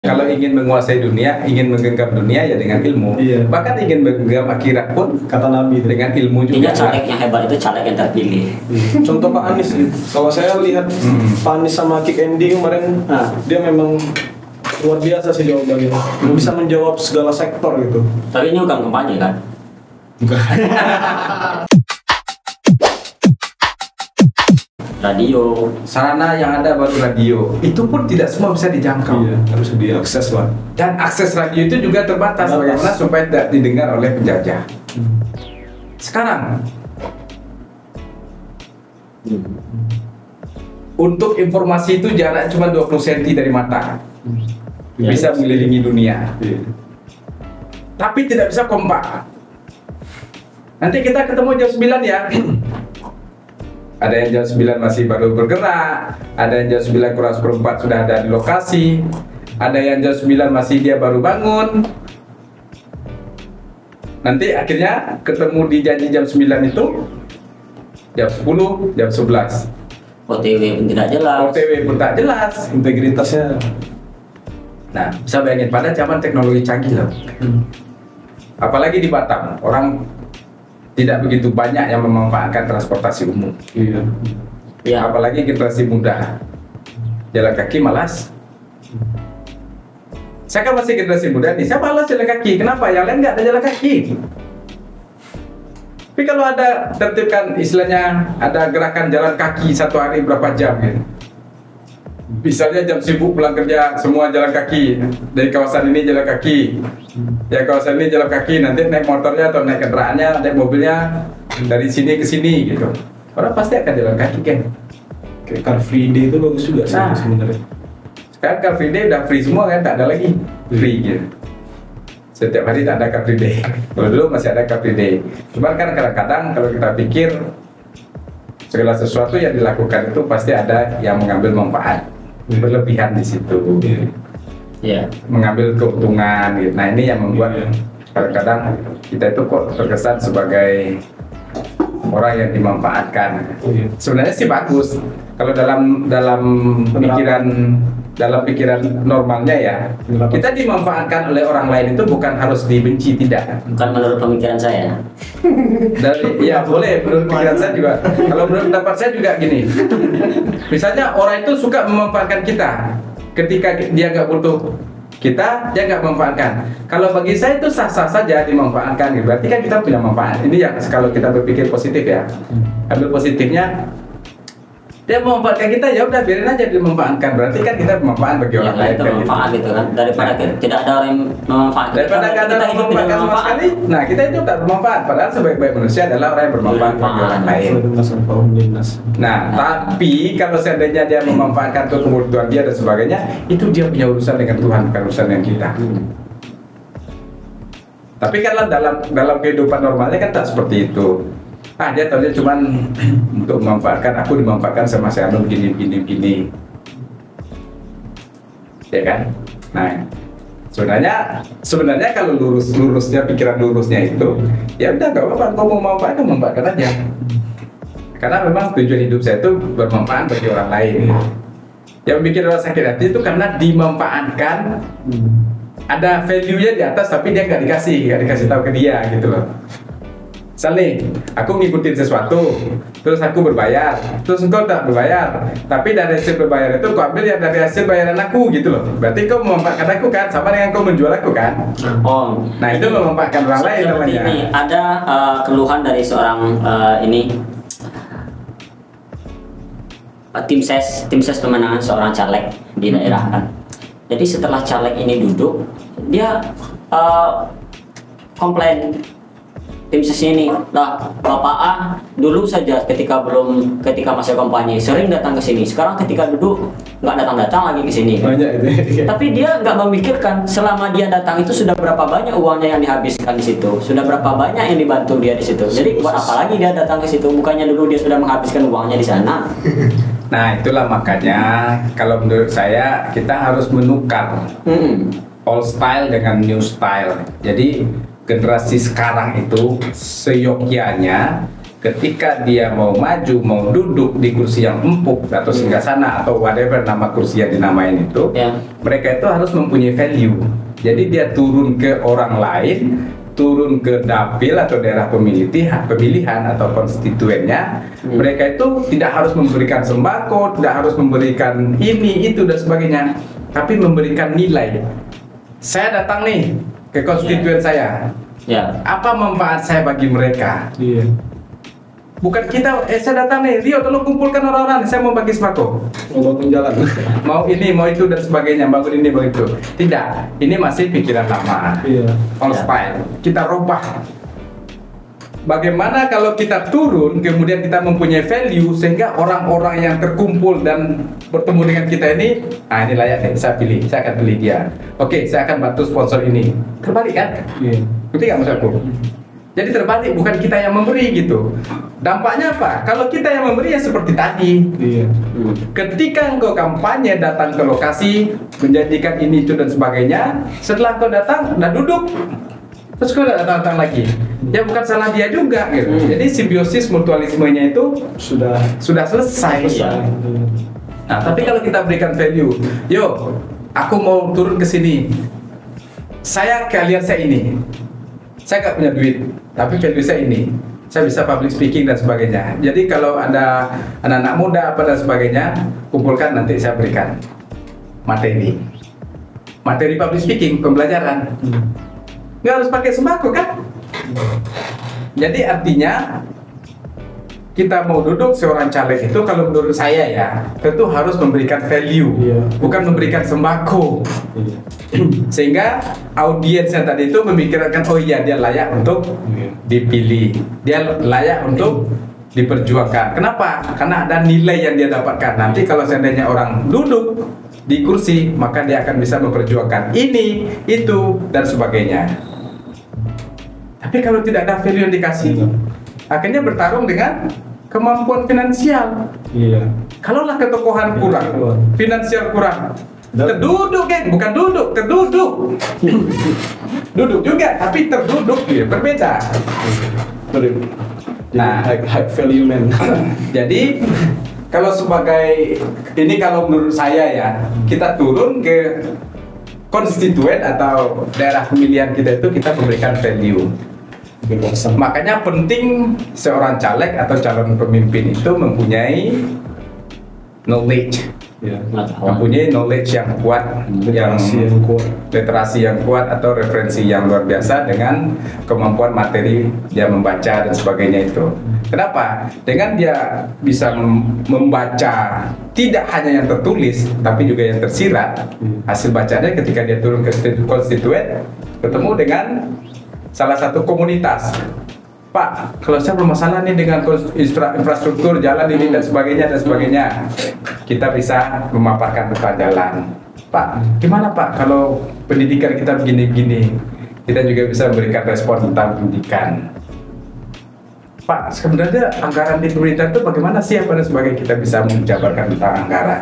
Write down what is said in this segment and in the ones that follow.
Kalau ingin menguasai dunia, ingin menggenggam dunia ya dengan ilmu. Iya. Bahkan ingin menggenggam akhirat pun Kata Nabi itu. dengan ilmu Intinya juga. caleg yang hebat itu caleg yang terpilih. Contoh Pak Anies nih. Kalau saya lihat Pak Anies sama Kick Andy kemarin, dia memang luar biasa sih jawabannya. Bisa menjawab segala sektor gitu. Tapi ini bukan kampanye kan? Radio. Sarana yang ada baru radio. Itu pun tidak semua bisa dijangkau. Iya, harus diakses lah. Dan akses radio itu juga terbatas. Bagaimana supaya tidak didengar oleh penjajah. Sekarang untuk informasi itu jarak cuma 20 cm dari mata. Bisa mengelilingi dunia. Tapi tidak bisa kompak. Nanti kita ketemu jam 9 ya. Ada yang jam 9 masih baru bergerak, ada yang jam 9 kurang seperempat sudah ada di lokasi, ada yang jam 9 masih dia baru bangun. Nanti akhirnya ketemu di janji jam 9 itu jam 10, jam 11. OTW pun tidak jelas. OTW pun tak jelas. Integritasnya. Nah, bisa bayangin pada zaman teknologi canggih loh. Apalagi di Batam, orang tidak begitu banyak yang memanfaatkan transportasi umum. Iya. Ya. Apalagi generasi muda, jalan kaki malas. Saya kan masih generasi muda nih, saya malas jalan kaki. Kenapa? Yang lain nggak ada jalan kaki. Tapi kalau ada tertibkan istilahnya, ada gerakan jalan kaki satu hari berapa jam gitu. Misalnya jam sibuk pulang kerja, semua jalan kaki. Dari kawasan ini jalan kaki, ya kawasan ini jalan kaki. Nanti naik motornya atau naik kendaraannya, naik mobilnya dari sini ke sini gitu. Orang pasti akan jalan kaki kan. Kayak Car Free Day itu bagus juga sih Nah. sebenarnya. Sekarang Car Free Day udah free semua kan, tak ada lagi free gitu. Setiap hari tak ada Car Free Day. Kalau dulu masih ada Car Free Day. Cuman kan kadang-kadang kalau kita pikir segala sesuatu yang dilakukan itu pasti ada yang mengambil manfaat berlebihan di situ, Iya. mengambil keuntungan gitu. Nah ini yang membuat kadang-kadang kita itu kok terkesan sebagai orang yang dimanfaatkan. Sebenarnya sih bagus kalau dalam pikiran normalnya ya, kita dimanfaatkan oleh orang lain itu bukan harus dibenci, tidak. Bukan menurut pemikiran saya. Ya boleh, menurut pikiran saya juga. Kalau menurut pendapat saya juga gini. Misalnya orang itu suka memanfaatkan kita. Ketika dia nggak butuh kita, dia nggak memanfaatkan. Kalau bagi saya itu sah-sah saja dimanfaatkan. Berarti kan kita punya manfaat. Ini yang kalau kita berpikir positif ya. Ambil positifnya. Dia memanfaatkan kita, ya udah biarin aja dimanfaatkan. Berarti kan kita bermanfaat bagi orang lain. Itu manfaat gitu kan. Daripada tidak ada orang yang memanfaatkan. Daripada nggak ada kita hidup tidak memanfaatkan sama bermanfaat. sekali, nah kita itu tak bermanfaat. Padahal sebaik-baik manusia adalah orang yang bermanfaat bagi orang lain. Nah, tapi kalau seandainya dia memanfaatkan untuk kebutuhan dia dan sebagainya, itu dia punya urusan dengan Tuhan, bukan urusan dengan kita. Tapi kan dalam kehidupan normalnya kan tak seperti itu. Dia tahunya cuman untuk memanfaatkan, aku dimanfaatkan sama saya begini. Ya kan? Nah, sebenarnya kalau lurusnya pikiran lurusnya itu, ya udah gak apa-apa, kau mau manfaatkan aja. Karena memang tujuan hidup saya itu bermanfaat bagi orang lain. Yang bikin orang sakit hati itu karena dimanfaatkan, ada value-nya di atas tapi dia nggak dikasih tahu ke dia gitu loh. Misalnya, aku ngikutin sesuatu, terus aku berbayar, terus engkau tak berbayar, tapi dari hasil berbayar itu kau ambil ya dari hasil bayaran aku gitu loh. Berarti kau memanfaatkan aku kan, sama dengan kau menjual aku kan. Nah itu memanfaatkan orang lain namanya. Ini ada keluhan dari seorang tim ses pemenangan seorang caleg di daerah kan. Jadi setelah caleg ini duduk, dia komplain tim ses ini, lah Bapak A dulu saja ketika masa kampanye sering datang ke sini, sekarang ketika duduk nggak datang lagi ke sini. Banyak itu. Tapi dia nggak memikirkan selama dia datang itu sudah berapa banyak uangnya yang dihabiskan di situ, sudah berapa banyak yang dibantu dia di situ. Jadi buat apa lagi dia datang ke situ? Bukannya dulu dia sudah menghabiskan uangnya di sana. Nah itulah makanya kalau menurut saya kita harus menukar old style dengan new style. Jadi generasi sekarang itu seyogyanya ketika dia mau maju, mau duduk di kursi yang empuk atau singgasana atau whatever nama kursi yang dinamain itu, mereka itu harus mempunyai value. Jadi dia turun ke orang lain, turun ke dapil atau daerah pemilihan atau konstituennya, mereka itu tidak harus memberikan sembako, tidak harus memberikan ini, itu dan sebagainya, tapi memberikan nilai. Saya datang nih ke konstituen saya, apa manfaat saya bagi mereka? Bukan kita, saya datang nih, Rio tolong kumpulkan orang-orang, saya mau bagi sembako, mau bangun jalan, mau ini, mau itu dan sebagainya, bangun ini, bangun itu. Tidak, ini masih pikiran lama, old style. Kita rubah. Bagaimana kalau kita turun, kemudian kita mempunyai value, sehingga orang-orang yang terkumpul dan bertemu dengan kita ini, ini layak nih, saya pilih, saya akan pilih dia. Oke, saya akan bantu sponsor ini. Terbalik kan? Ngerti nggak maksudku? Jadi terbalik, bukan kita yang memberi gitu. Dampaknya apa? Kalau kita yang memberi ya seperti tadi. Ketika engkau kampanye datang ke lokasi, menjanjikan ini itu dan sebagainya, setelah kau datang, udah duduk, terus kau datang lagi. Ya bukan salah dia juga gitu. Jadi simbiosis mutualismenya itu sudah selesai. Nah, tapi kalau kita berikan value, yo, aku mau turun ke sini, kalian saya ini. Saya nggak punya duit, tapi value saya ini, saya bisa public speaking dan sebagainya. Jadi kalau ada anak-anak muda apa dan sebagainya, kumpulkan, nanti saya berikan materi public speaking, pembelajaran. Nggak harus pakai sembako kan? Jadi artinya kita mau duduk seorang caleg itu, kalau menurut saya ya, tentu harus memberikan value, bukan memberikan sembako. Sehingga audiens yang tadi itu memikirkan, oh iya dia layak untuk dipilih, dia layak untuk diperjuangkan. Kenapa? Karena ada nilai yang dia dapatkan. Nanti kalau seandainya orang duduk di kursi, maka dia akan bisa memperjuangkan ini, itu, dan sebagainya. Tapi kalau tidak ada value yang dikasih, akhirnya bertarung dengan kemampuan finansial. Kalaulah ketokohan kurang, finansial kurang, terduduk kan? Bukan duduk, terduduk. Duduk juga, tapi terduduk berbeda. Nah, high value man. Jadi kalau sebagai ini, kalau menurut saya ya, kita turun ke konstituen atau daerah pemilihan kita itu, kita memberikan value. Makanya penting seorang caleg atau calon pemimpin itu mempunyai knowledge, mempunyai knowledge yang kuat, literasi yang kuat atau referensi yang luar biasa, dengan kemampuan materi dia membaca dan sebagainya itu. Kenapa? Dengan dia bisa membaca tidak hanya yang tertulis, tapi juga yang tersirat. Hasil bacanya ketika dia turun ke konstituen, ketemu dengan salah satu komunitas. Pak, kalau saya bermasalah nih dengan infrastruktur jalan ini dan sebagainya, kita bisa memaparkan tentang jalan. Pak, gimana Pak kalau pendidikan kita begini-begini? Kita juga bisa memberikan respon tentang pendidikan. Pak, sebenarnya anggaran di pemerintah itu bagaimana sih, apa dan sebagainya, kita bisa menjabarkan tentang anggaran.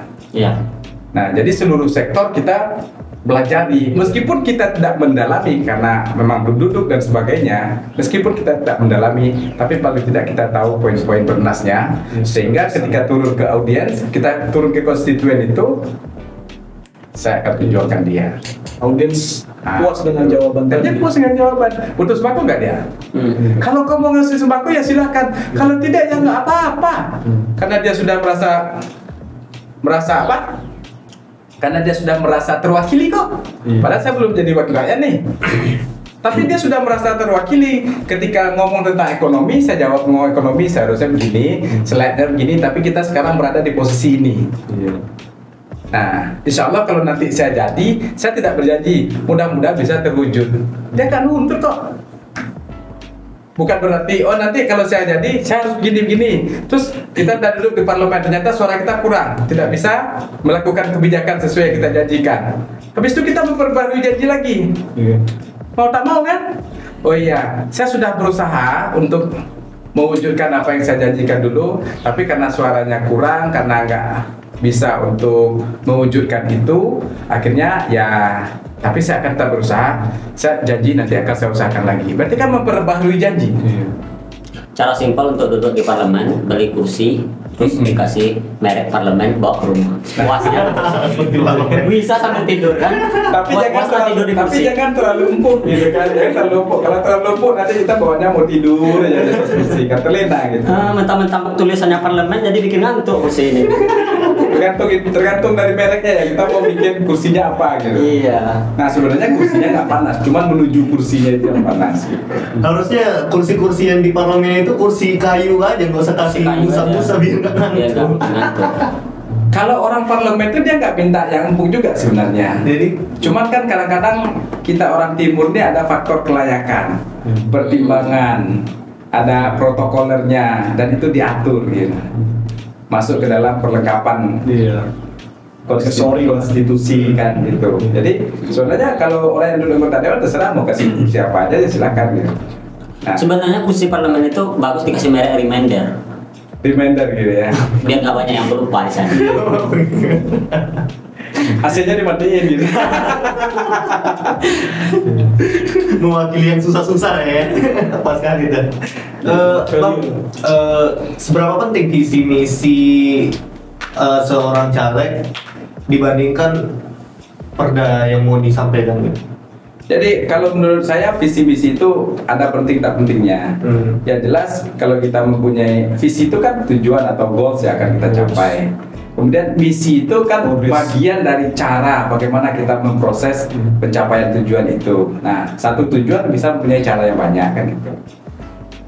Nah, jadi seluruh sektor kita belajari, meskipun kita tidak mendalami karena memang belum duduk dan sebagainya, meskipun kita tidak mendalami, tapi paling tidak kita tahu poin-poin bernasnya, sehingga ketika turun ke audiens, kita turun ke konstituen itu, saya akan tunjukkan dia. Audiens puas dengan jawaban dia puas dengan jawaban. Butuh sembako nggak dia? Kalau kamu mau ngasih sembako ya silakan, kalau tidak ya nggak apa-apa, karena dia sudah merasa apa? Karena dia sudah merasa terwakili kok. Padahal saya belum jadi wakil rakyat nih. Tapi dia sudah merasa terwakili. Ketika ngomong tentang ekonomi, saya jawab ngomong ekonomi seharusnya begini, slide-nya begini, tapi kita sekarang berada di posisi ini. Nah, insya Allah kalau nanti saya jadi, saya tidak berjanji, mudah-mudahan bisa terwujud. Dia akan luntur kok. Bukan berarti, oh nanti kalau saya jadi, saya harus begini-begini. Terus kita udah duduk di parlemen, ternyata suara kita kurang, tidak bisa melakukan kebijakan sesuai yang kita janjikan. Habis itu kita memperbarui janji lagi. Mau tak mau kan? Oh iya, saya sudah berusaha untuk mewujudkan apa yang saya janjikan dulu, tapi karena suaranya kurang, karena nggak bisa untuk mewujudkan itu, akhirnya ya, tapi saya akan tetap berusaha. Saya janji nanti akan saya usahakan lagi. Berarti kan memperbaharui janji. Cara simpel untuk duduk di parlemen, beli kursi, terus dikasih merek parlemen, bawa ke rumah. Puasnya bisa sambil tidur kan? Tapi jangan terlalu empuk gitu kan. Jangan terlalu empuk. Kalau terlalu empuk nanti kita bawanya mau tidur aja di atas kursi, kan terlena gitu. Mentang-mentang tulisannya parlemen jadi bikin ngantuk kursi ini. Tergantung dari mereknya ya, kita mau bikin kursinya apa gitu. Iya. Nah sebenarnya kursinya nggak panas, cuman menuju kursinya itu yang panas gitu. Harusnya kursi-kursi yang di parlemen itu kursi kayu aja, nggak usah kasih busa-busa biar nggak Iya, ngantuk. nggak ngantuk. Kalau orang parlemen itu dia nggak minta yang empuk juga sebenarnya. Jadi Cuman kan kadang-kadang kita orang timur ini ada faktor kelayakan, pertimbangan, ada protokolernya dan itu diatur gitu. Masuk ke dalam perlengkapan konstitusi kan gitu. Jadi sebenarnya kalau orang yang duduk anggota dewan terserah mau kasih siapa aja ya silakan gitu. Nah, Sebenarnya kursi parlemen itu bagus dikasih merek reminder gitu ya. biar nggak banyak yang lupa di sana. Hasilnya dimatiin gitu. mewakili yang susah-susah ya. Pas kali dah. Bang, seberapa penting visi misi seorang caleg dibandingkan perda yang mau disampaikan gitu? Jadi kalau menurut saya visi misi itu ada penting tak pentingnya. Ya jelas kalau kita mempunyai visi itu kan tujuan atau goals yang akan kita capai. Kemudian misi itu kan bagian dari cara bagaimana kita memproses pencapaian tujuan itu. Nah, satu tujuan bisa mempunyai cara yang banyak kan gitu.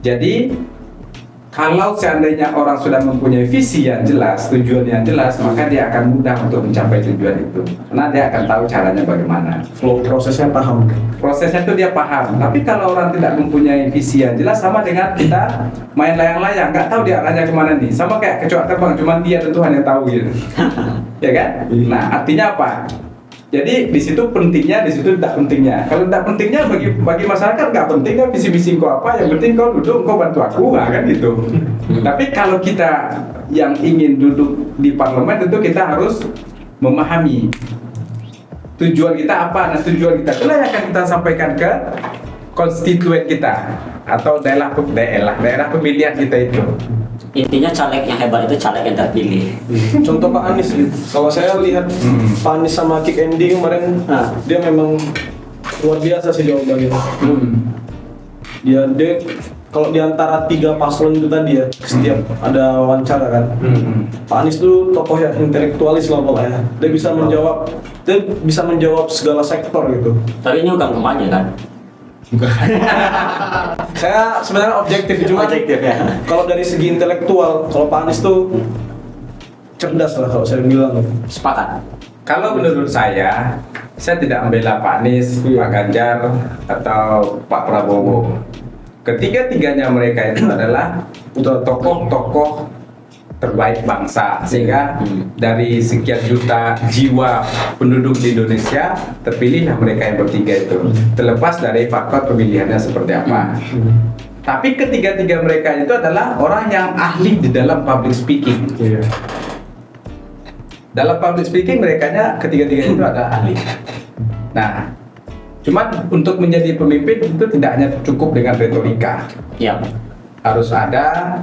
Jadi kalau seandainya orang sudah mempunyai visi yang jelas, tujuan yang jelas, maka dia akan mudah untuk mencapai tujuan itu. Karena dia akan tahu caranya bagaimana. Flow prosesnya paham. Prosesnya itu dia paham. Tapi kalau orang tidak mempunyai visi yang jelas, sama dengan kita main layang-layang, nggak tahu dia arahnya kemana nih. Sama kayak kecoak terbang, cuman dia tentu hanya tahu gitu. Ya kan? Nah, artinya apa? Jadi di situ pentingnya, di situ tidak pentingnya. Kalau tidak pentingnya bagi masyarakat nggak penting kan visi-visi kau apa. Yang penting kau duduk, kau bantu aku, nah, kan gitu. Tapi kalau kita yang ingin duduk di parlemen tentu kita harus memahami tujuan kita apa. Nah tujuan kita itulah yang akan kita sampaikan ke konstituen kita atau daerah pemilihan kita itu. Intinya caleg yang hebat itu caleg yang terpilih. Contoh Pak Anies gitu. Kalau saya lihat Pak Anies sama Kick Andy kemarin, dia memang luar biasa sih jawabannya. Dia kalau di antara 3 paslon itu tadi ya, setiap ada wawancara kan. Pak Anies tuh tokoh yang intelektualis lah pokoknya. Dia bisa menjawab segala sektor gitu. Tapi ini bukan kampanye kan? Saya sebenarnya objektif cuma Objektif ya. kalau dari segi intelektual, kalau Pak Anies tuh cerdas lah kalau saya bilang. Sepakat. Kalau menurut saya tidak membela Pak Anies, Pak Ganjar, atau Pak Prabowo. Ketiga-tiganya mereka itu adalah tokoh-tokoh terbaik bangsa, sehingga dari sekian juta jiwa penduduk di Indonesia terpilihlah mereka yang bertiga itu, terlepas dari faktor pemilihannya seperti apa. Tapi ketiga-tiga mereka itu adalah orang yang ahli di dalam public speaking. Dalam public speaking mereka ketiga-tiga itu adalah ahli. Nah, cuman untuk menjadi pemimpin itu tidak hanya cukup dengan retorika. Ya. Harus ada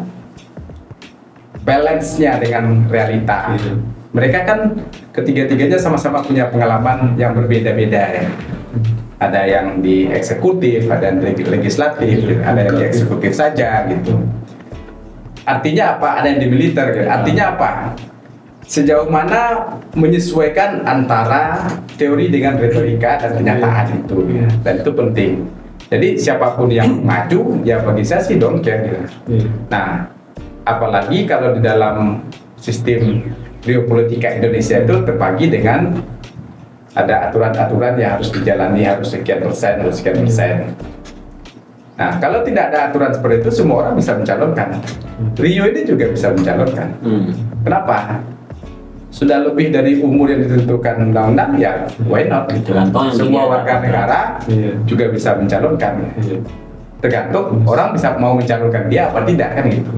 balance-nya dengan realita. Mereka kan ketiga-tiganya sama-sama punya pengalaman yang berbeda-beda ya. Ada yang di eksekutif, ada yang di legislatif, ada yang di eksekutif saja gitu. Artinya apa? Ada yang di militer gitu. Artinya apa? Sejauh mana menyesuaikan antara teori dengan retorika dan kenyataan itu ya. Dan itu penting. Jadi siapapun yang maju ya bagi saya sih don't care gitu. Nah, apalagi kalau di dalam sistem geopolitika Indonesia itu terbagi dengan ada aturan-aturan yang harus dijalani, harus sekian persen, harus sekian persen. Nah, kalau tidak ada aturan seperti itu, semua orang bisa mencalonkan. Rio ini juga bisa mencalonkan. Kenapa? Sudah lebih dari umur yang ditentukan undang-undang, ya why not? Semua warga negara juga bisa mencalonkan. Tergantung orang bisa mau mencalonkan dia apa tidak kan gitu.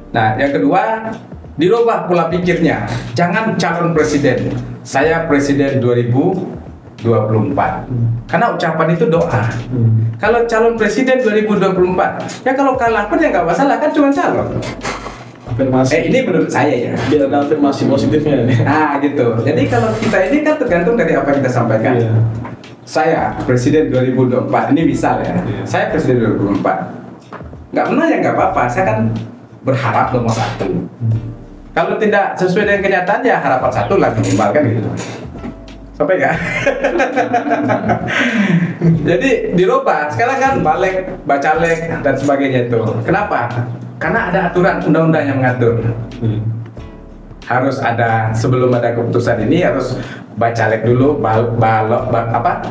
Nah, yang kedua, dirubah pola pikirnya. Jangan calon presiden. Saya presiden 2024 Karena ucapan itu doa. Kalau calon presiden 2024, ya kalau kalah pun ya nggak masalah, kan cuma calon. Afirmasi. Ini menurut saya ya. Biar ada afirmasi positifnya nih. Nah gitu. Jadi kalau kita ini kan tergantung dari apa yang kita sampaikan. Iya. Saya presiden 2024, ini misal ya. Saya presiden 2024. Nggak menang ya nggak apa-apa. Saya kan berharap nomor 1. Kalau tidak sesuai dengan kenyataan ya harapan 1 lah minimal kan gitu. Sampai nggak? Jadi dirubah. Sekarang kan balik, bacalek dan sebagainya itu. Kenapa? Karena ada aturan undang-undang yang mengatur. Harus ada, sebelum ada keputusan ini harus bacalek dulu,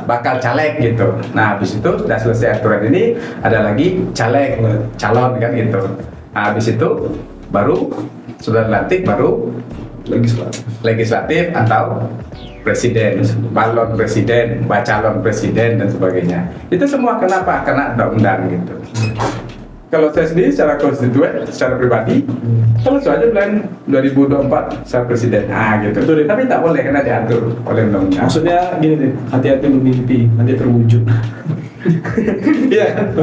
bakal caleg gitu. Nah habis itu sudah selesai aturan ini, ada lagi caleg, calon kan gitu. Nah habis itu baru sudah dilantik, baru legislatif atau presiden, balon presiden, bacalon presiden dan sebagainya. Itu semua kenapa? Karena undang-undang gitu. Kalau saya sendiri secara konstituen, secara pribadi, kalau saja bilang 2024 saya presiden, gitu. Tapi tak boleh karena diatur oleh undang-undang. Maksudnya gini deh, hati-hati bermimpi, nanti terwujud. Iya kan?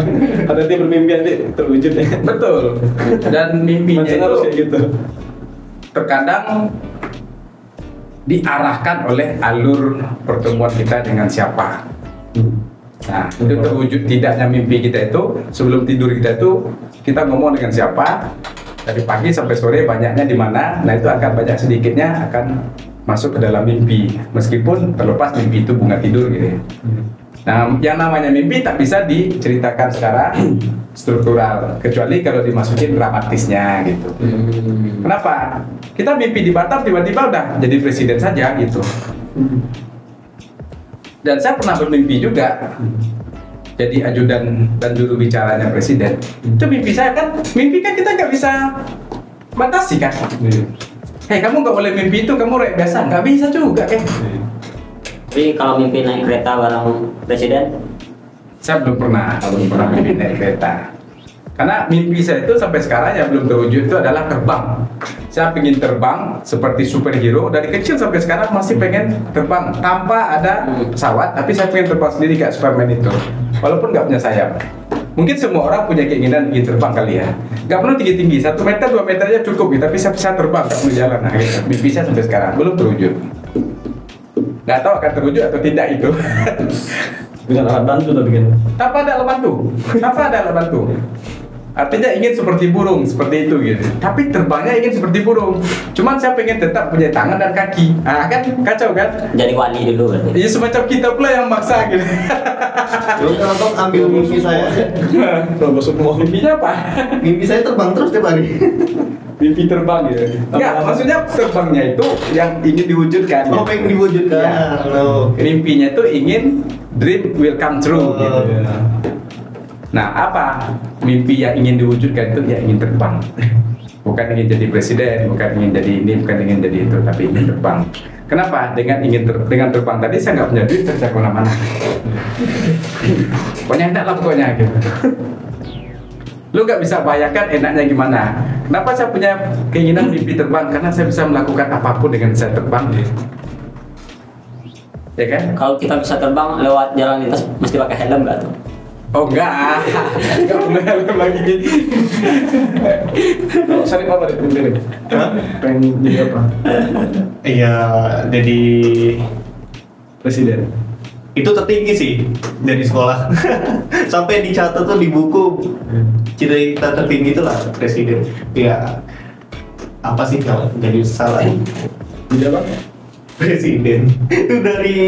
Hati-hati bermimpi nanti terwujud ya. Betul. Dan mimpinya Macam harus itu kayak gitu. terkadang diarahkan oleh alur pertemuan kita dengan siapa. Nah, itu terwujud tidaknya mimpi kita itu, sebelum tidur kita itu kita ngomong dengan siapa, dari pagi sampai sore banyaknya di mana. Nah itu akan banyak sedikitnya akan masuk ke dalam mimpi, meskipun terlepas mimpi itu bunga tidur gitu ya. Nah yang namanya mimpi tak bisa diceritakan secara struktural, kecuali kalau dimasukin dramatisnya gitu. Kenapa? Kita mimpi di Batam tiba-tiba udah jadi presiden saja gitu. Dan saya pernah bermimpi juga jadi ajudan dan juru bicaranya presiden. Itu mimpi saya kan, mimpi kan kita nggak bisa batasi kan. Hei kamu nggak boleh mimpi itu, kamu rakyat biasa, nggak bisa juga kan. Tapi kalau mimpi naik kereta bareng presiden, Saya belum pernah mimpi naik kereta. Karena mimpi saya itu sampai sekarang yang belum terwujud itu adalah terbang. Saya pengen terbang seperti superhero, dari kecil sampai sekarang masih pengen terbang tanpa ada pesawat, tapi saya pengen terbang sendiri kayak Superman itu, walaupun nggak punya sayap. Mungkin semua orang punya keinginan ingin terbang kali ya. Nggak perlu tinggi-tinggi, 1 meter 2 meter aja cukup, tapi saya bisa terbang, nggak perlu jalan. Nah, gitu. Mimpi saya sampai sekarang belum terwujud. Nggak tahu akan terwujud atau tidak itu. Dengan alat bantu tapi kan. Tanpa ada alat bantu, tanpa ada alat bantu. Artinya ingin seperti burung, seperti itu gitu. Tapi terbangnya ingin seperti burung. Cuman saya pengen tetap punya tangan dan kaki. Nah kan kacau kan? jadi wali dulu berarti. Iya semacam kita pula yang maksa gitu. Terus kalau ambil mimpi saya, Kalau semua Mimpinya apa? mimpi saya terbang terus tiap hari. Mimpi terbang gitu. Enggak, maksudnya terbangnya itu yang ingin diwujudkan. Oh, pengen diwujudkan. Ya. Oh, oke. Mimpinya itu ingin dream will come true gitu. Nah, apa mimpi yang ingin diwujudkan itu ya ingin terbang. Bukan ingin jadi presiden, bukan ingin jadi ini, bukan ingin jadi itu, tapi ingin terbang. Kenapa? Dengan terbang tadi saya nggak punya duit, saya kemana-mana. Pokoknya enak lah pokoknya gitu. Lu nggak bisa bayangkan enaknya gimana. Kenapa saya punya keinginan mimpi terbang? Karena saya bisa melakukan apapun dengan saya terbang. Ya kan? Kalau kita bisa terbang lewat jalan lintas mesti pakai helm nggak tuh? Oh enggak, enggak boleh helm lagi. Kalau Sarip apa deh pilih? Pengen jadi apa? Iya, jadi Presiden. itu tertinggi sih dari sekolah. Sampai dicatat tuh di buku cita-cita tertinggi itulah presiden. Ya apa sih kalau jadi salah? Jadi apa? Presiden itu dari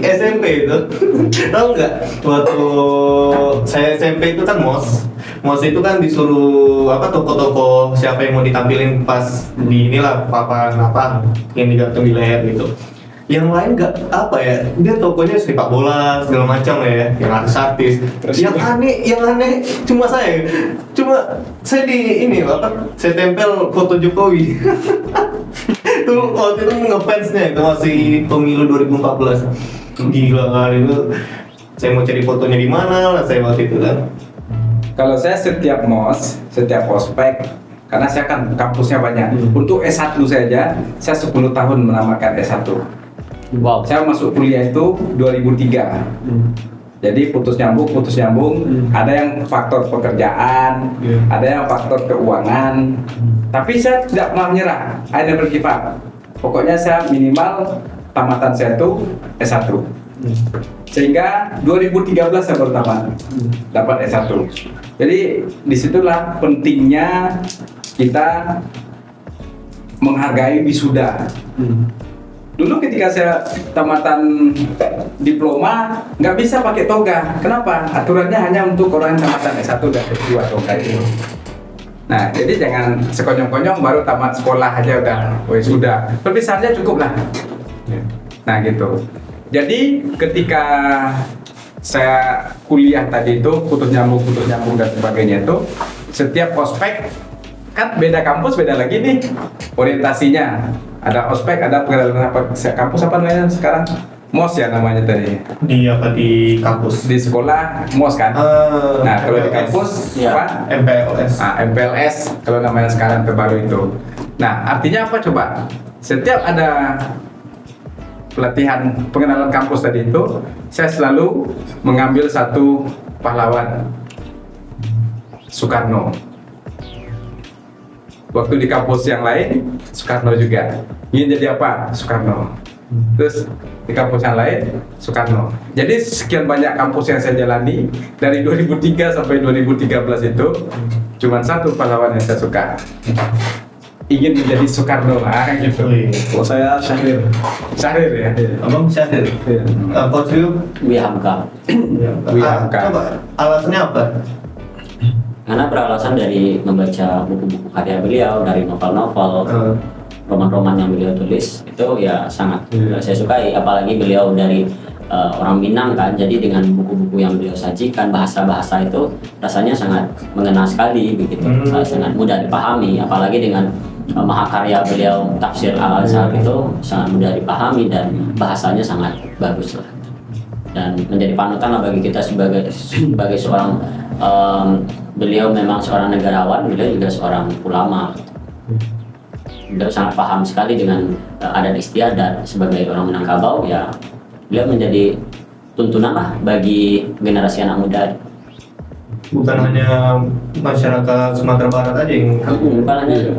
SMP itu. Tahu nggak waktu saya SMP itu kan mos itu kan disuruh apa toko-toko siapa yang mau ditampilin pas di inilah papan apa yang digantung di leher gitu. Yang lain nggak apa ya, dia tokonya sepak bola segala macam ya, yang artis-artis. Yang aneh cuma saya di ini apa, saya tempel foto Jokowi. Tuh waktu itu ngefansnya itu masih pemilu 2014. Gila kali itu. Saya mau cari fotonya di mana lah saya waktu itu kan. Kalau saya setiap mos, setiap ospek, karena saya kan kampusnya banyak. Untuk S1 saja, saya 10 tahun menamakan S1. Wow. Saya masuk kuliah itu 2003. Jadi putus nyambung. Ada yang faktor pekerjaan, ada yang faktor keuangan. Tapi saya tidak pernah menyerah. I never give up. Pokoknya saya minimal tamatan saya itu S1. Sehingga 2013 saya baru dapat S1. Jadi disitulah pentingnya kita menghargai wisuda. Dulu ketika saya tamatan diploma nggak bisa pakai toga. Kenapa? Aturannya hanya untuk orang yang tamatan S1 dan S2 toga itu. Nah, jadi jangan sekonyong-konyong baru tamat sekolah aja udah sudah. Perpisahannya cukup lah. Nah gitu. Jadi ketika saya kuliah tadi itu putus nyambung dan sebagainya itu, setiap ospek kan beda kampus beda lagi nih orientasinya. Ada ospek, ada pengalaman kampus apa namanya sekarang? MOS ya namanya tadi. Di apa di kampus? Di sekolah MOS kan. Nah kalau di kampus apa? MPLS. MPLS kalau namanya sekarang terbaru itu. Nah artinya apa coba? Setiap ada pelatihan pengenalan kampus tadi itu, saya selalu mengambil satu pahlawan, Soekarno. Waktu di kampus yang lain, Soekarno juga. Ingin jadi apa? Soekarno. Terus di kampus yang lain, Soekarno. Jadi sekian banyak kampus yang saya jalani dari 2003 sampai 2013 itu, cuma satu pahlawan yang saya suka. Ingin menjadi Soekarno lah gitu. Kalau saya Syahrir. Syahrir ya. Abang Syahrir. Coach Rio Buya Hamka. Coba alasannya apa? Karena beralasan dari membaca buku-buku karya beliau, dari novel-novel, roman-roman yang beliau tulis, itu ya sangat saya sukai. Apalagi beliau dari orang Minang kan, jadi dengan buku-buku yang beliau sajikan, bahasa-bahasa itu rasanya sangat mengena sekali begitu, sangat mudah dipahami. Apalagi dengan mahakarya beliau Tafsir Al-Azhar itu sangat mudah dipahami dan bahasanya sangat bagus lah. Dan menjadi panutan lah bagi kita sebagai seorang beliau memang seorang negarawan, beliau juga seorang ulama. Beliau sangat paham sekali dengan adat istiadat. Sebagai orang Minangkabau ya beliau menjadi tuntunan lah bagi generasi anak muda. Bukan hanya masyarakat Sumatera Barat aja yang Bukan hanya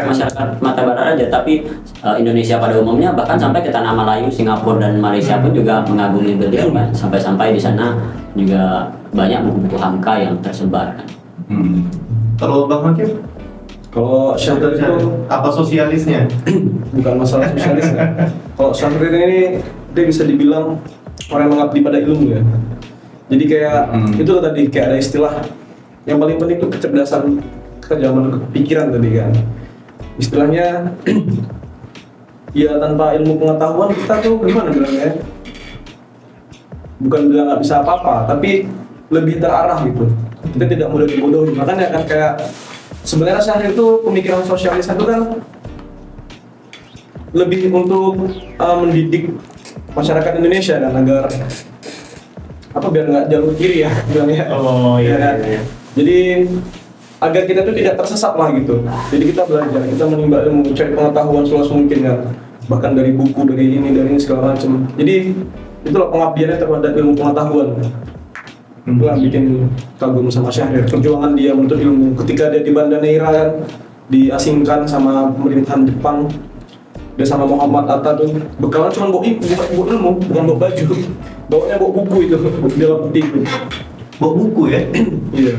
masyarakat Sumatera Barat aja, tapi Indonesia pada umumnya, bahkan sampai ke tanah Melayu, Singapura dan Malaysia pun juga mengagumi beliau kan. Sampai-sampai di sana juga banyak buku-buku Hamka yang tersebar kan. Kalau Bang Hakim, Kalau Syahrir itu apa sosialisnya? bukan masalah sosialis ya. Kalau Syahrir ini dia bisa dibilang orang yang mengabdi pada ilmu ya. Jadi kayak itu tadi kayak ada istilah yang paling penting itu kecerdasan, kejaman pikiran tadi kan. Istilahnya ya tanpa ilmu pengetahuan kita tuh gimana bilangnya? Bukan bilang nggak bisa apa-apa, tapi lebih terarah gitu. Kita tidak mudah dibodohi. Makanya kan kayak sebenarnya Syahrir itu pemikiran sosialis itu kan lebih untuk mendidik masyarakat Indonesia kan agar apa biar nggak jalur kiri ya bilangnya. Oh iya. kan? Jadi agar kita tuh tidak tersesat lah gitu. Jadi kita belajar, kita menimba ilmu, cari pengetahuan seluas mungkin kan. Bahkan dari buku, dari ini segala macam. Jadi itulah pengabdiannya terhadap ilmu pengetahuan. Itulah bikin kagum sama Syahrir. Perjuangan dia menuntut ilmu. Ketika dia di Banda Neira kan, diasingkan sama pemerintahan Jepang. Dia sama Muhammad Atta tuh bekalan cuma bawa ilmu, bukan bawa baju. Bawanya bawa buku itu, di dalam peti itu. Bawa buku ya? Iya.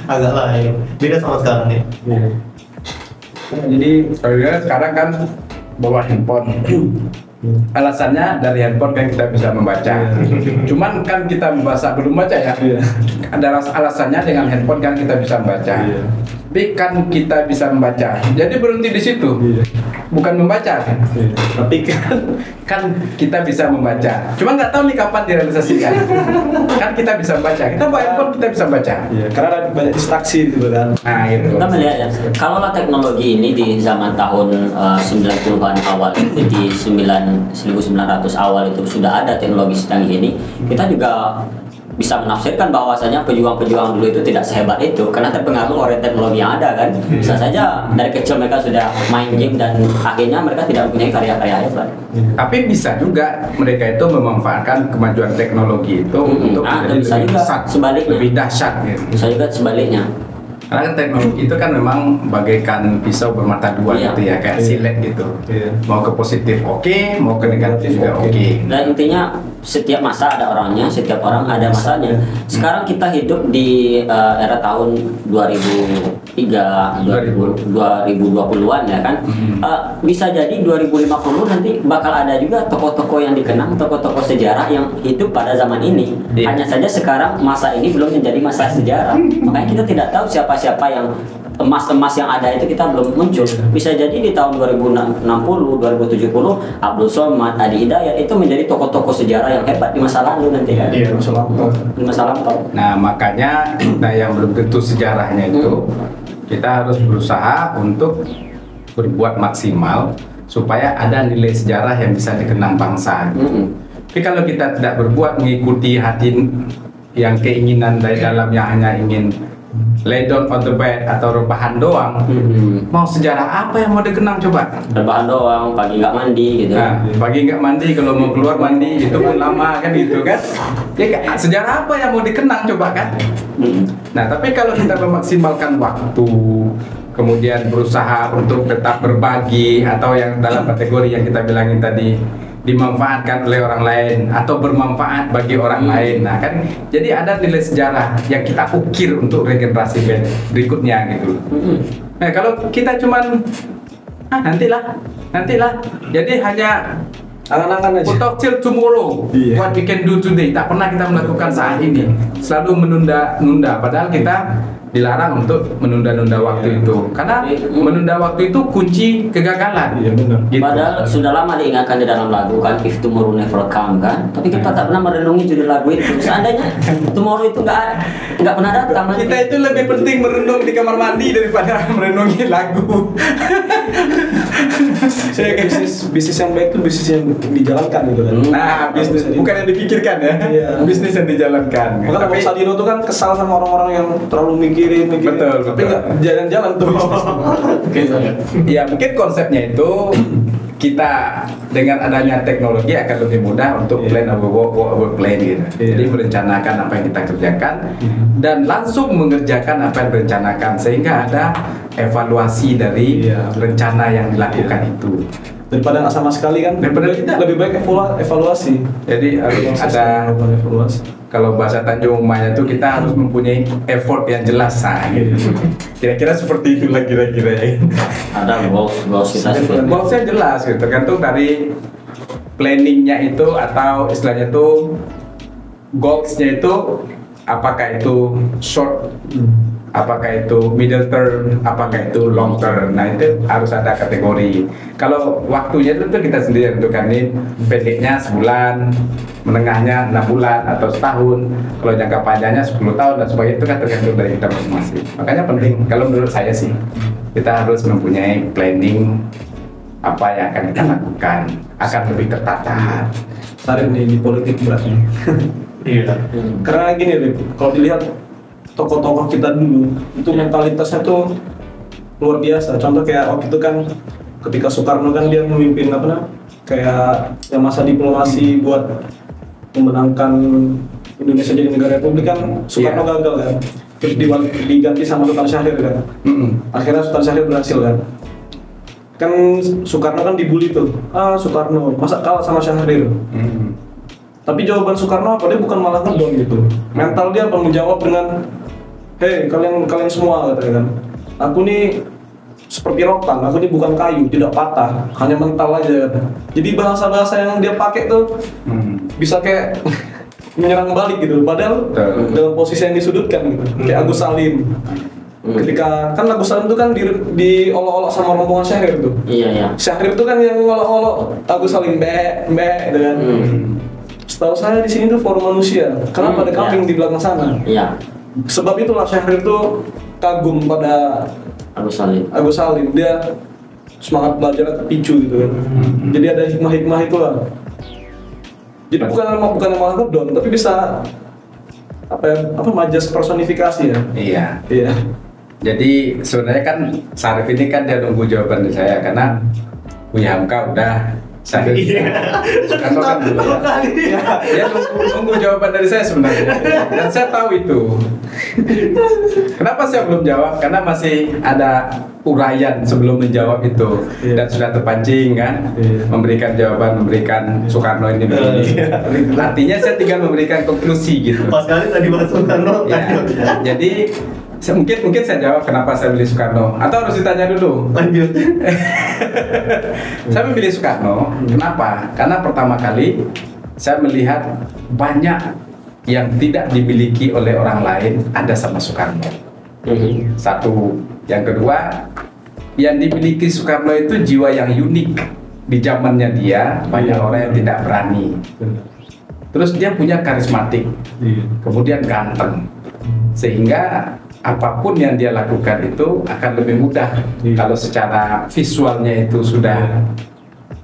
Agak lain. Beda sama sekarang ya. Nah, jadi sekarang kan bawa handphone. Alasannya dari handphone kan kita bisa membaca. Cuman kan kita belum baca ya. Ada alasannya dengan handphone kan kita bisa membaca. Tapi kan kita bisa membaca. Jadi berhenti di situ. Bukan membaca kan. tapi Kan kita bisa membaca. Cuma nggak tahu nih kapan direalisasikan. Kan kita bisa membaca. Kita bawa handphone kita bisa membaca. karena ada banyak distraksi gitu kan. Nah itu. Kita melihat ya, kalaulah teknologi ini di zaman tahun 90-an awal itu, di 1900 awal itu sudah ada teknologi secanggih ini, kita juga bisa menafsirkan bahwasanya pejuang-pejuang dulu itu tidak sehebat itu karena terpengaruh oleh teknologi yang ada kan. Bisa saja dari kecil mereka sudah main game dan akhirnya mereka tidak mempunyai karya-karya hebat. Tapi bisa juga mereka itu memanfaatkan kemajuan teknologi itu untuk dan menjadi bisa lebih juga besar, sebaliknya. lebih dahsyat gitu. Bisa juga sebaliknya. Karena kan teknologi itu kan memang bagaikan pisau bermata dua Iya. gitu ya, kayak silet gitu. Mau ke positif oke, mau ke negatif juga oke. Dan intinya setiap masa ada orangnya, setiap orang ada masanya. Sekarang kita hidup di era tahun 2020-an ya kan. Bisa jadi 2050 nanti bakal ada juga tokoh-tokoh yang dikenang, tokoh-tokoh sejarah yang hidup pada zaman ini. Iya. Hanya saja sekarang masa ini belum menjadi masa sejarah. Makanya kita tidak tahu siapa yang emas-emas yang ada itu kita belum muncul. Bisa jadi di tahun 2060, 2070 Abdul Somad, Adi Hidayat itu menjadi tokoh-tokoh sejarah yang hebat di masa lalu nanti kan. Iya, masa lampau. Di masa lampau. Nah makanya yang belum tentu sejarahnya itu kita harus berusaha untuk berbuat maksimal supaya ada nilai sejarah yang bisa dikenang bangsa. Tapi kalau kita tidak berbuat mengikuti hati yang keinginan dari dalam yang hanya ingin lay down on the bed atau rebahan doang, mau sejarah apa yang mau dikenang coba? Rebahan doang, pagi nggak mandi gitu. Nah, pagi nggak mandi, kalau mau keluar mandi itu pun lama kan gitu kan? Ya sejarah apa yang mau dikenang coba kan? Nah tapi kalau kita memaksimalkan waktu, kemudian berusaha untuk tetap berbagi atau yang dalam kategori yang kita bilangin tadi dimanfaatkan oleh orang lain atau bermanfaat bagi orang lain. Nah kan jadi ada nilai sejarah yang kita ukir untuk regenerasi berikutnya gitu. Nah kalau kita cuman nantilah jadi hanya Angan-angan aja. put off till tomorrow, Iya. what we can do today. Tak pernah kita melakukan saat ini, selalu menunda-nunda. Padahal kita dilarang untuk menunda-nunda waktu itu, karena menunda waktu itu kunci kegagalan. Iya, benar. Gitu. Padahal sudah lama diingatkan di dalam lagu kan, if tomorrow never come kan. Tapi kita tak pernah merenungi judul lagu itu. Seandainya tomorrow itu nggak pernah datang nanti. Kita itu lebih penting merenung di kamar mandi daripada merenungi lagu. Saya bisnis yang baik itu bisnis yang dijalankan gitu kan. Nah, bisnis bukan yang dipikirkan ya. Iya. Bisnis yang dijalankan. Makanya Bang Sadino tuh kan kesal sama orang-orang yang terlalu mikirin. Betul, Tapi betul. nggak jalan-jalan tuh. Ya mungkin konsepnya itu kita dengan adanya teknologi akan lebih mudah untuk plan our work plan gitu. Iya. Jadi merencanakan apa yang kita kerjakan dan langsung mengerjakan apa yang direncanakan sehingga ada evaluasi dari Iya. rencana yang dilakukan itu. Daripada nggak sama sekali kan. Daripada tidak. Lebih baik evaluasi. Jadi harus ada, evaluasi. kalau bahasa Tanjung Umanya itu kita harus mempunyai effort yang jelas. Nah, gitu. Kira-kira seperti itulah kira-kira ya. Ada goals kita seperti itu. Goalsnya jelas gitu, tergantung dari planningnya itu atau istilahnya itu goalsnya itu apakah itu short, apakah itu middle term, apakah itu long term. Nah itu harus ada kategori. Kalau waktunya itu kita sendiri tentukan, ini pendeknya sebulan, menengahnya 6 bulan atau setahun, kalau jangka panjangnya 10 tahun dan sebagainya, itu kan tergantung dari kita masing-masing. Makanya penting, kalau menurut saya sih, kita harus mempunyai planning apa yang akan kita lakukan, akan lebih tertata. Tarik nih di politik beratnya. Iya. Karena gini Rip, kalau dilihat tokoh-tokoh kita dulu itu mentalitasnya tuh luar biasa. Contoh kayak waktu itu kan ketika Soekarno kan dia memimpin kayak yang masa diplomasi buat memenangkan Indonesia jadi negara republik kan. Soekarno gagal kan, terus diganti sama Sultan Syahrir kan. Akhirnya Sultan Syahrir berhasil kan Soekarno kan dibully tuh, Soekarno masa kalah sama Syahrir. Tapi jawaban Soekarno apa? Dia bukan malah ngedown gitu. Mental dia apa menjawab dengan, hei kalian semua katanya kan. Aku nih seperti rotan, aku nih bukan kayu, tidak patah, hanya mental aja. Jadi bahasa-bahasa yang dia pakai tuh bisa kayak menyerang balik gitu. Padahal dalam posisi yang disudutkan gitu. Kayak Agus Salim. Ketika kan Agus Salim tuh kan diolok-olok sama rombongan Syahrir tuh. Iya. Syahrir tuh kan yang ngolok-olok Agus Salim gitu kan. Setahu saya di sini tuh forum manusia. Kenapa ada kambing di belakang sana? Iya. Sebab itulah Syahrir tuh kagum pada Agus Salim. Agus Salim. Dia semangat belajar terpicu gitu kan. Jadi ada hikmah-hikmah itulah. Jadi bukan yang malah ngedown, tapi bisa apa majas personifikasi ya. Iya. Iya. Jadi sebenarnya kan Syarif ini kan dia nunggu jawaban dari saya karena Buya Hamka udah saya. Iya. Soekarno kan belum. Dia nunggu jawaban dari saya sebenarnya. Dan saya tahu itu. Kenapa saya belum jawab? Karena masih ada uraian sebelum menjawab itu. Dan sudah terpancing kan, memberikan jawaban, memberikan Soekarno ini begini. Artinya saya tinggal memberikan konklusi gitu. Pas kali tadi bahas Soekarno Ya, jadi mungkin saya jawab kenapa saya pilih Soekarno atau harus ditanya dulu. lanjut. Saya memilih Soekarno. Kenapa? Karena pertama kali saya melihat banyak yang tidak dimiliki oleh orang lain ada sama Soekarno. Satu. Yang kedua, yang dimiliki Soekarno itu jiwa yang unik. Di zamannya dia banyak orang yang tidak berani. Terus dia punya karismatik, kemudian ganteng, sehingga apapun yang dia lakukan itu akan lebih mudah. Kalau secara visualnya itu sudah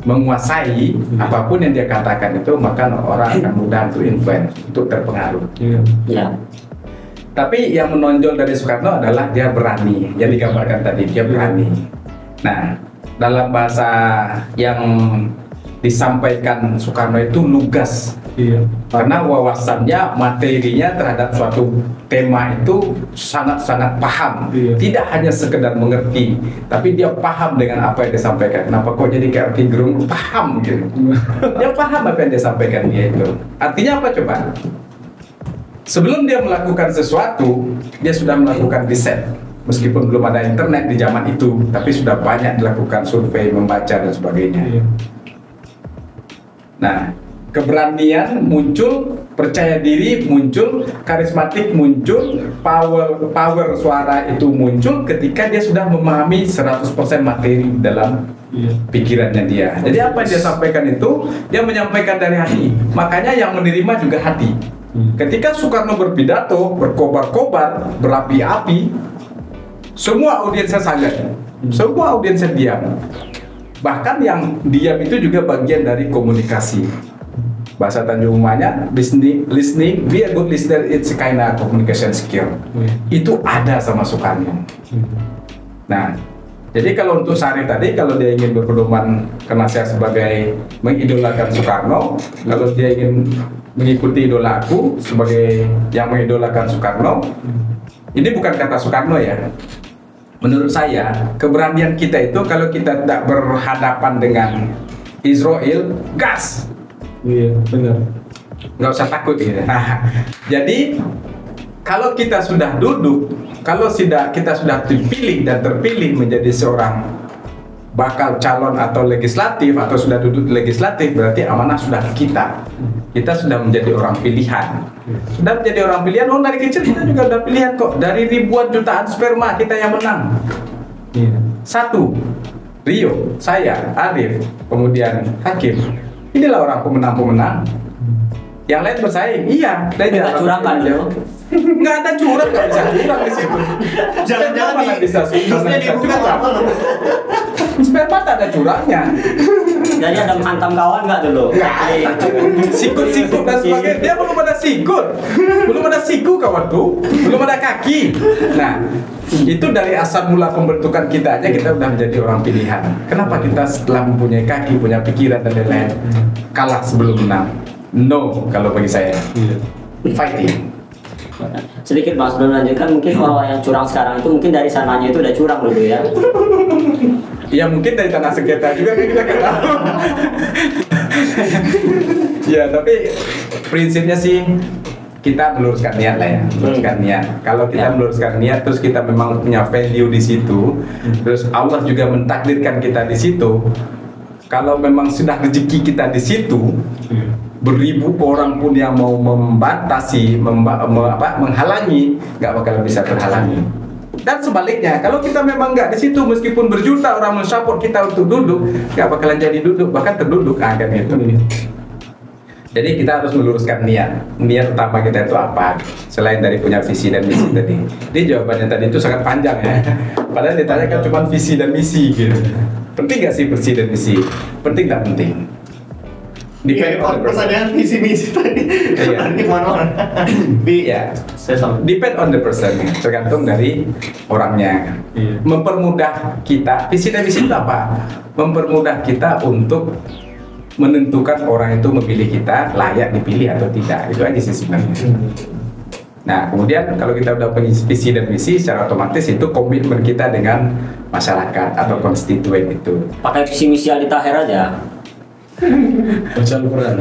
menguasai apapun yang dia katakan itu, maka orang akan mudah untuk influence, untuk terpengaruh. Ya. Tapi yang menonjol dari Soekarno adalah dia berani, yang digambarkan tadi, dia berani. Nah, dalam bahasa yang disampaikan Soekarno itu lugas. Karena wawasannya, materinya terhadap suatu tema itu sangat-sangat paham. Tidak hanya sekedar mengerti, tapi dia paham dengan apa yang disampaikan. Kenapa kok jadi kayak Rocky Gerung? Paham gitu. Dia paham apa yang disampaikan dia itu. Artinya apa coba? Sebelum dia melakukan sesuatu, dia sudah melakukan riset. Meskipun belum ada internet di zaman itu, tapi sudah banyak dilakukan survei, membaca dan sebagainya. Nah, keberanian muncul, percaya diri muncul, karismatik muncul, power suara itu muncul ketika dia sudah memahami 100% materi dalam pikirannya dia. Jadi apa yang dia sampaikan itu, dia menyampaikan dari hati. Makanya yang menerima juga hati. Ketika Soekarno berpidato, berkobar-kobar, berapi-api, semua audiensnya sangat, semua audiensnya diam. Bahkan yang diam itu juga bagian dari komunikasi. Bahasa Tanjung-Umanya, listening, be a good listener, it's a kind of communication skill. Itu ada sama Soekarno. Nah, jadi kalau untuk Syarif tadi, kalau dia ingin berpedoman karena saya sebagai mengidolakan Soekarno, kalau dia ingin mengikuti idola aku sebagai yang mengidolakan Soekarno, ini bukan kata Soekarno ya. Menurut saya, keberanian kita itu kalau kita tidak berhadapan dengan Israel, gas. Iya, benar. Nggak usah takut gitu. Nah, jadi kalau kita sudah duduk, kalau kita sudah dipilih dan terpilih menjadi seorang bakal calon atau legislatif atau sudah duduk di legislatif, berarti amanah sudah kita. Kita sudah menjadi orang pilihan. Sudah menjadi orang pilihan. Oh, dari kecil kita juga udah pilihan kok. Dari ribuan jutaan sperma kita yang menang. Satu, Rio, saya, Arif, kemudian Hakim. Inilah orang pemenang-pemenang. Yang lain bersaing, iya. Nggak curang kan lo? Nggak ada curang, nggak bisa curang di situ. Jangan-jangan mana bisa curang? Sperma tak ada curangnya. Jadi ada menghantam kawan nggak dulu? Sikut-sikut dan sebagainya. Dia belum ada sikut, belum ada siku kawan tuh, belum ada kaki. Nah, itu dari asal mula pembentukan kita aja kita udah menjadi orang pilihan. Kenapa kita setelah mempunyai kaki, punya pikiran dan lain-lain kalah sebelum menang? No, kalau bagi saya fighting. Sedikit Mas, sebelum lanjutkan, mungkin orang yang curang sekarang itu mungkin dari sananya itu udah curang dulu ya. Ya mungkin dari tanah sengketa juga kan kita nggak tahu. Ya tapi prinsipnya sih kita meluruskan niat lah ya, meluruskan niat. Kalau kita meluruskan niat, terus kita memang punya value di situ, terus Allah juga mentakdirkan kita di situ. Kalau memang sudah rezeki kita di situ, beribu orang pun yang mau membatasi, menghalangi, nggak bakal bisa terhalangi. Dan sebaliknya, kalau kita memang nggak di situ, meskipun berjuta orang mensupport kita untuk duduk, nggak bakalan jadi duduk, bahkan terduduk kan gitu. Jadi kita harus meluruskan niat. Niat utama kita itu apa? Selain dari punya visi dan misi tadi. Jadi jawabannya tadi itu sangat panjang ya. Padahal ditanyakan cuma visi dan misi gitu. Penting nggak sih visi dan misi? Penting nggak penting? Depend on the person. Pertanyaan visi misi tadi. Iya. Nanti mana? Iya. Saya sama. Depend on the person, tergantung dari orangnya. Iya. Mempermudah kita, visi dan misi itu apa? Mempermudah kita untuk menentukan orang itu memilih kita layak dipilih atau tidak. Itu aja sih sebenarnya. Nah, kemudian kalau kita udah punya visi dan misi, secara otomatis itu komitmen kita dengan masyarakat atau konstituen itu. Pakai visi misi Ali Taher aja. Baca Al-Quran.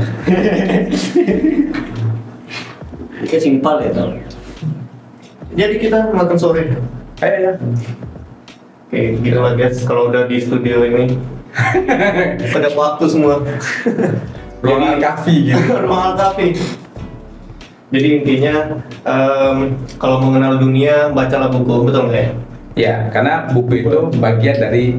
Itu simpel itu. Jadi kita makan sore. Ya. Oke, gitu lah guys. Kalau udah di studio ini pada waktu semua. Ruangan kafe gitu. Ruangan kafe. Jadi intinya kalau mengenal dunia bacalah buku, betul nggak ya? Ya, karena buku itu bagian dari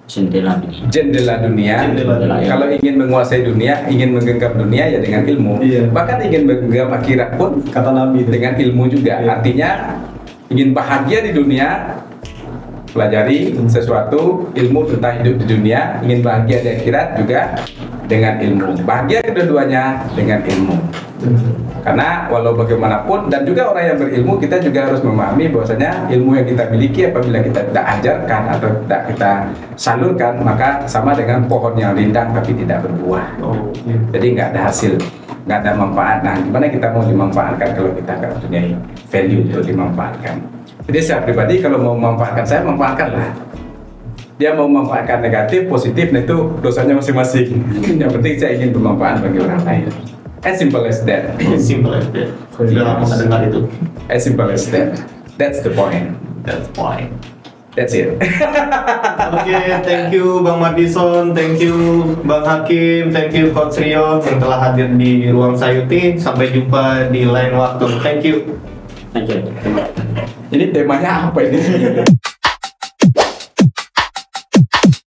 Jendela dunia. jendela dunia. Jendela dunia. Kalau ingin menguasai dunia, ingin menggenggam dunia ya dengan ilmu. Iya. Bahkan ingin menggenggam akhirat pun Kata Nabi itu. dengan ilmu juga. Iya. Artinya ingin bahagia di dunia, pelajari sesuatu ilmu tentang hidup di dunia. Ingin bahagia di akhirat juga dengan ilmu. Bahagia kedua-duanya dengan ilmu. Karena walau bagaimanapun, dan juga orang yang berilmu, kita juga harus memahami bahwasanya ilmu yang kita miliki apabila kita tidak ajarkan atau tidak kita salurkan, maka sama dengan pohon yang rindang tapi tidak berbuah. Oh, iya. Jadi nggak ada hasil, nggak ada manfaat. Nah, gimana kita mau dimanfaatkan kalau kita nggak punya value untuk dimanfaatkan? Jadi saya pribadi kalau mau memanfaatkan saya, manfaatkanlah. Dia mau memanfaatkan negatif, positif, nah itu dosanya masing-masing. Yang penting saya ingin bermanfaat bagi orang lain. As simple as that. Simple as that. Sudah lama nggak dengar itu. As simple as that. That's the point. That's fine. That's it. Oke, thank you Bang Madison, thank you Bang Hakim, thank you Coach Rio yang telah hadir di Ruang Sayuti. Sampai jumpa di lain waktu. Thank you. Thank you. Ini temanya apa ini?